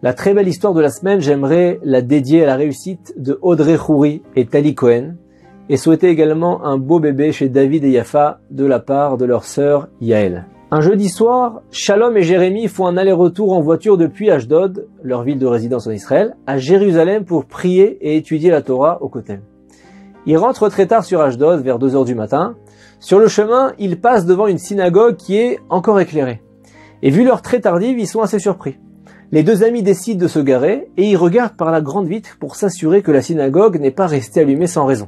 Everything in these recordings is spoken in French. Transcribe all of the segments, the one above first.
La très belle histoire de la semaine, j'aimerais la dédier à la réussite de Audrey Khoury et Tali Cohen et souhaiter également un beau bébé chez David et Yafa de la part de leur sœur Yael. Un jeudi soir, Shalom et Jérémie font un aller-retour en voiture depuis Ashdod, leur ville de résidence en Israël, à Jérusalem pour prier et étudier la Torah au Kotel. Ils rentrent très tard sur Ashdod, vers 2 heures du matin. Sur le chemin, ils passent devant une synagogue qui est encore éclairée. Et vu l'heure très tardive, ils sont assez surpris. Les deux amis décident de se garer et ils regardent par la grande vitre pour s'assurer que la synagogue n'est pas restée allumée sans raison.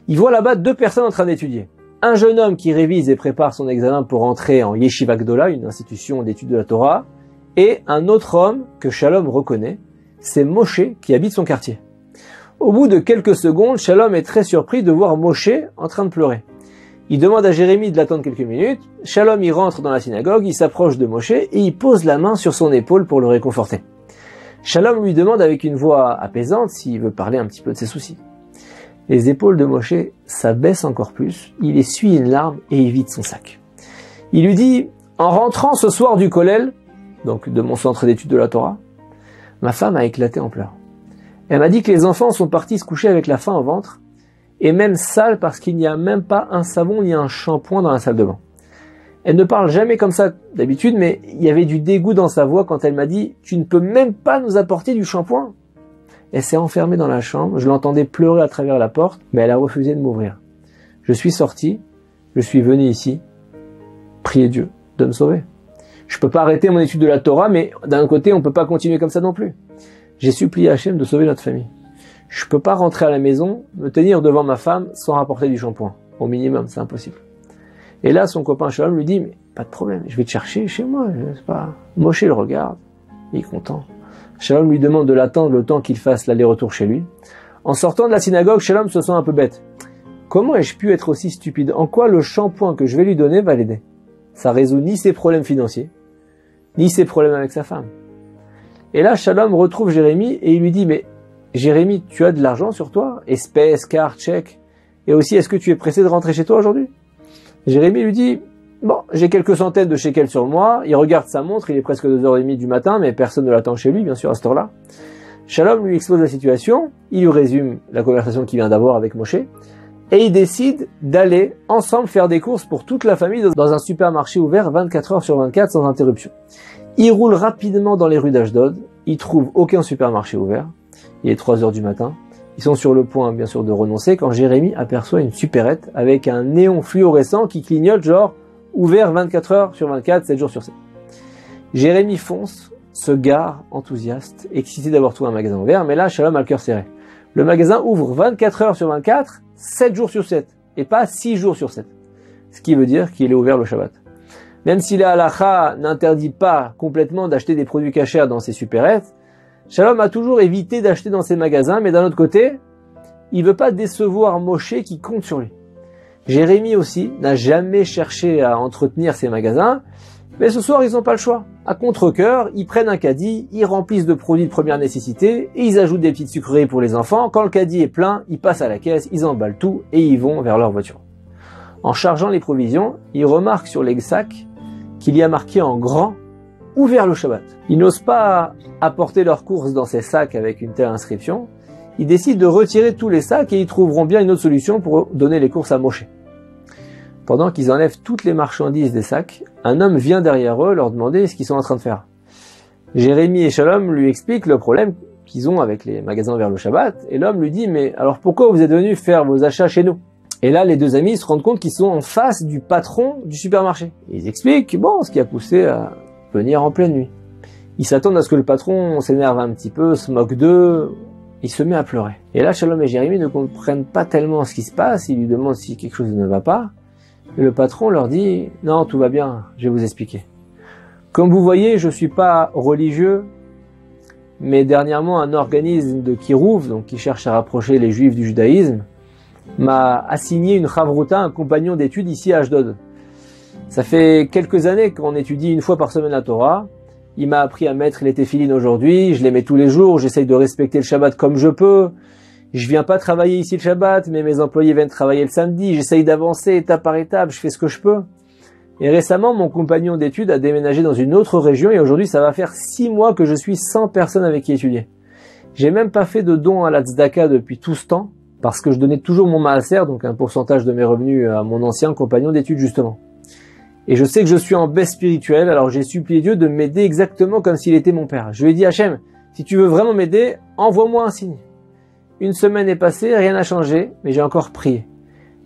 Ils voient là-bas 2 personnes en train d'étudier. Un jeune homme qui révise et prépare son examen pour entrer en Yeshiva Gdola, une institution d'études de la Torah, et un autre homme que Shalom reconnaît, c'est Moshe qui habite son quartier. Au bout de quelques secondes, Shalom est très surpris de voir Moshe en train de pleurer. Il demande à Jérémie de l'attendre quelques minutes. Shalom y rentre dans la synagogue, il s'approche de Moshe et il pose la main sur son épaule pour le réconforter. Shalom lui demande avec une voix apaisante s'il veut parler un petit peu de ses soucis. Les épaules de Moshe s'abaissent encore plus, il essuie une larme et il vide son sac. Il lui dit « En rentrant ce soir du Kollel, donc de mon centre d'études de la Torah, ma femme a éclaté en pleurs. Elle m'a dit que les enfants sont partis se coucher avec la faim au ventre, et même sale parce qu'il n'y a même pas un savon ni un shampoing dans la salle de bain. Elle ne parle jamais comme ça d'habitude, mais il y avait du dégoût dans sa voix quand elle m'a dit « Tu ne peux même pas nous apporter du shampoing ?» Elle s'est enfermée dans la chambre, je l'entendais pleurer à travers la porte, mais elle a refusé de m'ouvrir. Je suis sorti, je suis venu ici, prier Dieu de me sauver. Je peux pas arrêter mon étude de la Torah, mais d'un côté, on peut pas continuer comme ça non plus. J'ai supplié Hachem de sauver notre famille. Je peux pas rentrer à la maison, me tenir devant ma femme sans rapporter du shampoing. Au minimum, c'est impossible. Et là, son copain Shalom lui dit, mais pas de problème, je vais te chercher chez moi, je sais pas. Moshe le regarde, il est content. Shalom lui demande de l'attendre le temps qu'il fasse l'aller-retour chez lui. En sortant de la synagogue, Shalom se sent un peu bête. Comment ai-je pu être aussi stupide? En quoi le shampoing que je vais lui donner va l'aider? Ça résout ni ses problèmes financiers, ni ses problèmes avec sa femme. Et là, Shalom retrouve Jérémie et il lui dit, mais Jérémie, tu as de l'argent sur toi? Espèces, carte, chèque. Et aussi, est-ce que tu es pressé de rentrer chez toi aujourd'hui? Jérémie lui dit, bon, j'ai quelques centaines de shekels sur moi. Il regarde sa montre, il est presque 2h30 du matin, mais personne ne l'attend chez lui, bien sûr, à cette heure-là. Shalom lui expose la situation, il lui résume la conversation qu'il vient d'avoir avec Moshe, et ils décident d'aller ensemble faire des courses pour toute la famille dans un supermarché ouvert 24 heures sur 24 sans interruption. Ils roulent rapidement dans les rues d'Ashdod, ils trouvent aucun supermarché ouvert, il est 3 heures du matin, ils sont sur le point bien sûr de renoncer quand Jérémie aperçoit une supérette avec un néon fluorescent qui clignote genre ouvert 24 heures sur 24, 7 jours sur 7. Jérémie fonce, se gare, enthousiaste, excité d'avoir trouvé un magasin ouvert, mais là Shalom a le cœur serré. Le magasin ouvre 24 heures sur 24, 7 jours sur 7, et pas 6 jours sur 7. Ce qui veut dire qu'il est ouvert le Shabbat. Même si la halakha n'interdit pas complètement d'acheter des produits cachers dans ses supérettes, Shalom a toujours évité d'acheter dans ses magasins, mais d'un autre côté, il veut pas décevoir Moshe qui compte sur lui. Jérémie aussi n'a jamais cherché à entretenir ses magasins, mais ce soir ils n'ont pas le choix. À contre-cœur, ils prennent un caddie, ils remplissent de produits de première nécessité, et ils ajoutent des petites sucreries pour les enfants. Quand le caddie est plein, ils passent à la caisse, ils emballent tout, et ils vont vers leur voiture. En chargeant les provisions, ils remarquent sur les sacs qu'il y a marqué en grand « Ouvert le Shabbat ». Ils n'osent pas apporter leurs courses dans ces sacs avec une telle inscription. Ils décident de retirer tous les sacs et ils trouveront bien une autre solution pour donner les courses à Moshe. Pendant qu'ils enlèvent toutes les marchandises des sacs, un homme vient derrière eux leur demander ce qu'ils sont en train de faire. Jérémie et Shalom lui expliquent le problème qu'ils ont avec les magasins vers le Shabbat, et l'homme lui dit « Mais alors pourquoi vous êtes venus faire vos achats chez nous ?» Et là, les deux amis se rendent compte qu'ils sont en face du patron du supermarché. Ils expliquent, bon, ce qui a poussé à venir en pleine nuit. Ils s'attendent à ce que le patron s'énerve un petit peu, se moque d'eux, il se met à pleurer. Et là, Shalom et Jérémie ne comprennent pas tellement ce qui se passe, ils lui demandent si quelque chose ne va pas. Et le patron leur dit, non, tout va bien, je vais vous expliquer. Comme vous voyez, je suis pas religieux, mais dernièrement, un organisme de Kirouv, donc qui cherche à rapprocher les juifs du judaïsme, m'a assigné une chavruta, un compagnon d'études ici à Ashdod. Ça fait quelques années qu'on étudie une fois par semaine la Torah. Il m'a appris à mettre les téphilines aujourd'hui, je les mets tous les jours, j'essaye de respecter le Shabbat comme je peux. Je viens pas travailler ici le Shabbat, mais mes employés viennent travailler le samedi, j'essaye d'avancer étape par étape, je fais ce que je peux. Et récemment, mon compagnon d'études a déménagé dans une autre région et aujourd'hui, ça va faire 6 mois que je suis sans personne avec qui étudier. J'ai même pas fait de don à la tzedaka depuis tout ce temps parce que je donnais toujours mon maaser, donc un pourcentage de mes revenus à mon ancien compagnon d'études justement. Et je sais que je suis en baisse spirituelle, alors j'ai supplié Dieu de m'aider exactement comme s'il était mon père. Je lui ai dit, Hachem, si tu veux vraiment m'aider, envoie-moi un signe. Une semaine est passée, rien n'a changé, mais j'ai encore prié.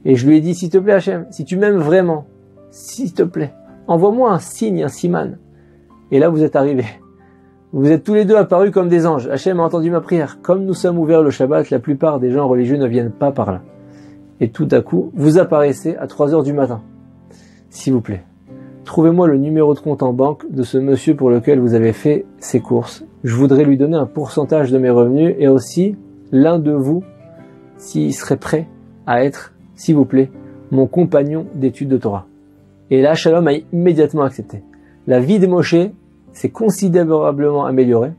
Et je lui ai dit, s'il te plaît Hachem, si tu m'aimes vraiment, s'il te plaît, envoie-moi un signe, un siman. Et là, vous êtes arrivés. Vous êtes tous les deux apparus comme des anges. Hachem a entendu ma prière. Comme nous sommes ouverts le Shabbat, la plupart des gens religieux ne viennent pas par là. Et tout à coup, vous apparaissez à 3 heures du matin. S'il vous plaît, trouvez-moi le numéro de compte en banque de ce monsieur pour lequel vous avez fait ses courses. Je voudrais lui donner un pourcentage de mes revenus et aussi l'un de vous, s'il serait prêt à être, s'il vous plaît, mon compagnon d'études de Torah. Et là, Shalom a immédiatement accepté. La vie de Moshe s'est considérablement améliorée.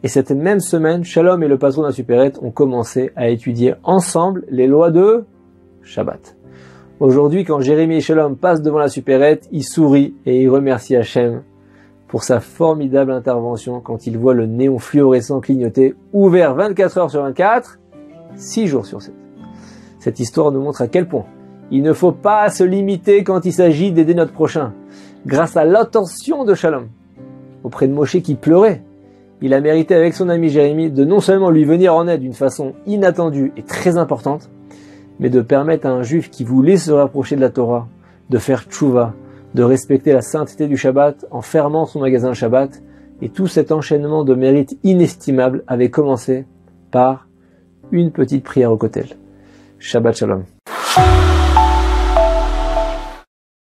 Et cette même semaine, Shalom et le patron de la supérette ont commencé à étudier ensemble les lois de Shabbat. Aujourd'hui, quand Jérémie et Shalom passent devant la supérette, ils sourient et ils remercient Hachem pour sa formidable intervention quand ils voient le néon fluorescent clignoter, ouvert 24 heures sur 24, 6 jours sur 7. Cette histoire nous montre à quel point il ne faut pas se limiter quand il s'agit d'aider notre prochain. Grâce à l'attention de Shalom auprès de Moshe qui pleurait, il a mérité avec son ami Jérémie de non seulement lui venir en aide d'une façon inattendue et très importante, mais de permettre à un juif qui voulait se rapprocher de la Torah, de faire tchouva, de respecter la sainteté du Shabbat en fermant son magasin le Shabbat. Et tout cet enchaînement de mérites inestimables avait commencé par une petite prière au kotel. Shabbat Shalom.